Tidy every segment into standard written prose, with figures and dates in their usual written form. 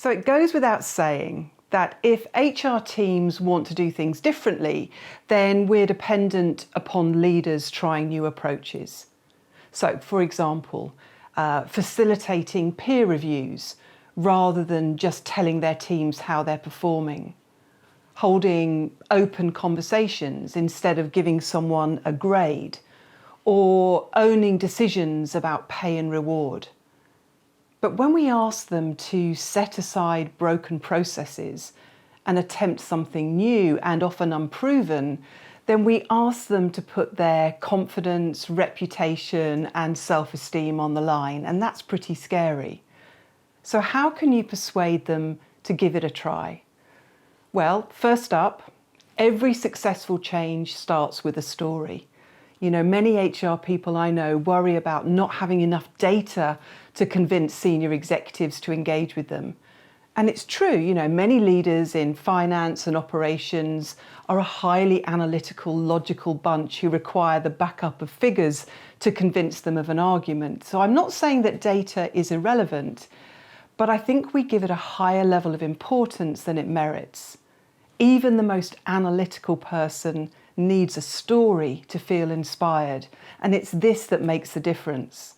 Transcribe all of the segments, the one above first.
So it goes without saying that if HR teams want to do things differently, then we're dependent upon leaders trying new approaches. So, for example, facilitating peer reviews rather than just telling their teams how they're performing, holding open conversations instead of giving someone a grade, or owning decisions about pay and reward. But when we ask them to set aside broken processes and attempt something new and often unproven, then we ask them to put their confidence, reputation, and self-esteem on the line, and that's pretty scary. So how can you persuade them to give it a try? Well, first up, every successful change starts with a story. Many HR people I know worry about not having enough data to convince senior executives to engage with them. And it's true, many leaders in finance and operations are a highly analytical, logical bunch who require the backup of figures to convince them of an argument. So I'm not saying that data is irrelevant, but I think we give it a higher level of importance than it merits. Even the most analytical person needs a story to feel inspired, and it's this that makes the difference.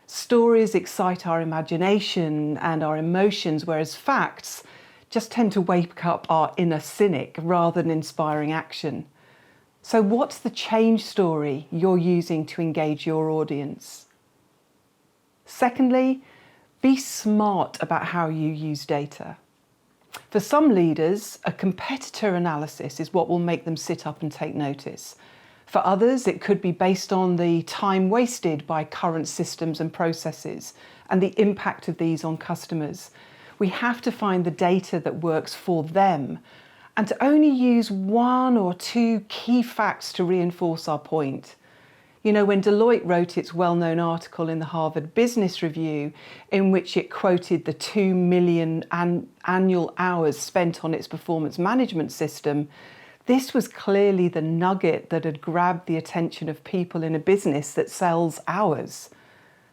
Stories excite our imagination and our emotions, whereas facts just tend to wake up our inner cynic rather than inspiring action. So what's the change story you're using to engage your audience? Secondly, be smart about how you use data. For some leaders, a competitor analysis is what will make them sit up and take notice. For others, it could be based on the time wasted by current systems and processes and the impact of these on customers. We have to find the data that works for them and to only use one or two key facts to reinforce our point. When Deloitte wrote its well-known article in the Harvard Business Review, in which it quoted the 2 million annual hours spent on its performance management system, this was clearly the nugget that had grabbed the attention of people in a business that sells hours.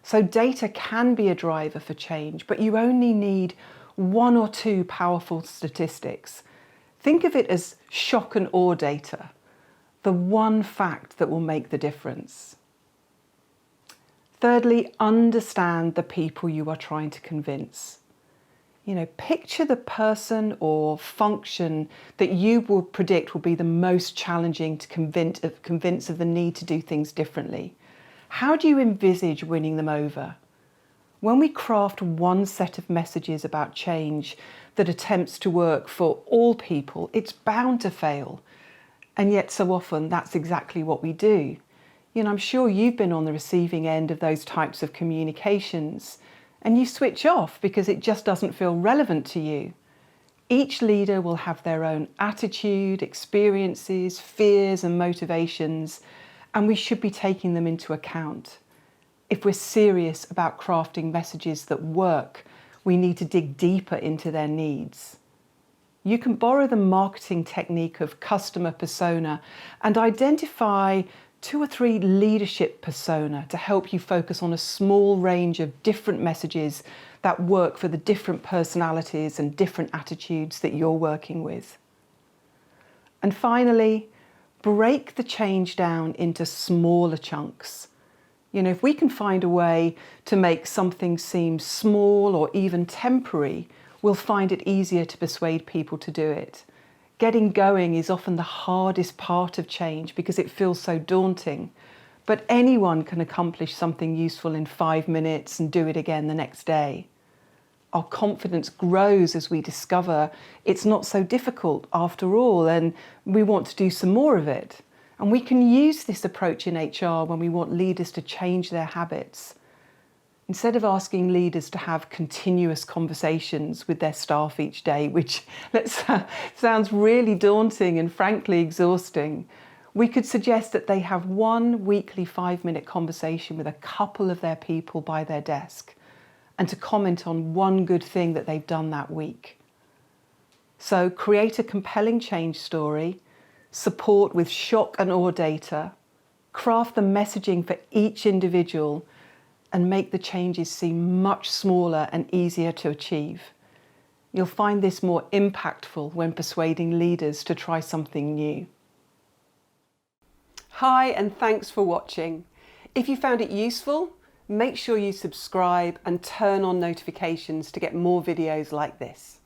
So data can be a driver for change, but you only need one or two powerful statistics. Think of it as shock and awe data. The one fact that will make the difference. Thirdly, understand the people you are trying to convince. Picture the person or function that you will predict will be the most challenging to convince of the need to do things differently. How do you envisage winning them over? When we craft one set of messages about change that attempts to work for all people, it's bound to fail. And yet so often that's exactly what we do. I'm sure you've been on the receiving end of those types of communications and you switch off because it just doesn't feel relevant to you. Each leader will have their own attitude, experiences, fears and motivations, and we should be taking them into account. If we're serious about crafting messages that work, we need to dig deeper into their needs. You can borrow the marketing technique of customer persona and identify 2 or 3 leadership persona to help you focus on a small range of different messages that work for the different personalities and different attitudes that you're working with. And finally, break the change down into smaller chunks. If we can find a way to make something seem small or even temporary, we'll find it easier to persuade people to do it. Getting going is often the hardest part of change because it feels so daunting. But anyone can accomplish something useful in 5 minutes and do it again the next day. Our confidence grows as we discover it's not so difficult after all, and we want to do some more of it. And we can use this approach in HR when we want leaders to change their habits. Instead of asking leaders to have continuous conversations with their staff each day, which sounds really daunting and frankly exhausting, we could suggest that they have one weekly 5-minute conversation with a couple of their people by their desk and to comment on one good thing that they've done that week. So create a compelling change story, support with shock and awe data, craft the messaging for each individual, and make the changes seem much smaller and easier to achieve. You'll find this more impactful when persuading leaders to try something new. Hi, and thanks for watching. If you found it useful, make sure you subscribe and turn on notifications to get more videos like this.